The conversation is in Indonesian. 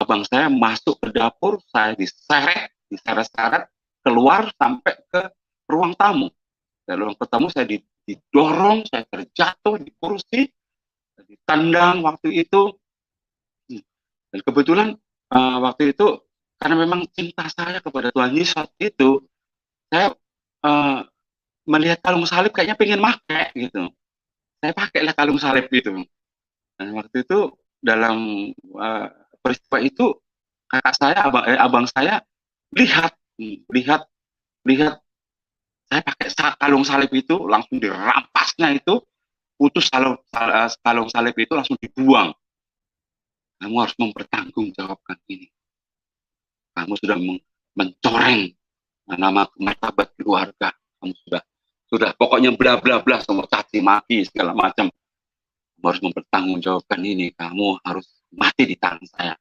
abang saya masuk ke dapur, saya diseret-seret keluar sampai ke ruang tamu. Dari ruang tamu saya didorong, saya terjatuh di kursi, ditendang waktu itu. Dan kebetulan waktu itu karena memang cinta saya kepada Tuhan Yesus itu, saya melihat kalung salib kayaknya pengen pakai gitu. Saya pakailah kalung salib itu. Dan waktu itu dalam peristiwa itu kakak saya, abang saya lihat, lihat, lihat saya pakai kalung salib itu, langsung dirampasnya itu, putus kalung salib itu langsung dibuang. Kamu harus mempertanggungjawabkan ini. Kamu sudah mencoreng nama martabat keluarga. Kamu sudah pokoknya bla bla bla, semua caci maki segala macam. Kamu harus mempertanggungjawabkan ini. Kamu harus mati di tangan saya.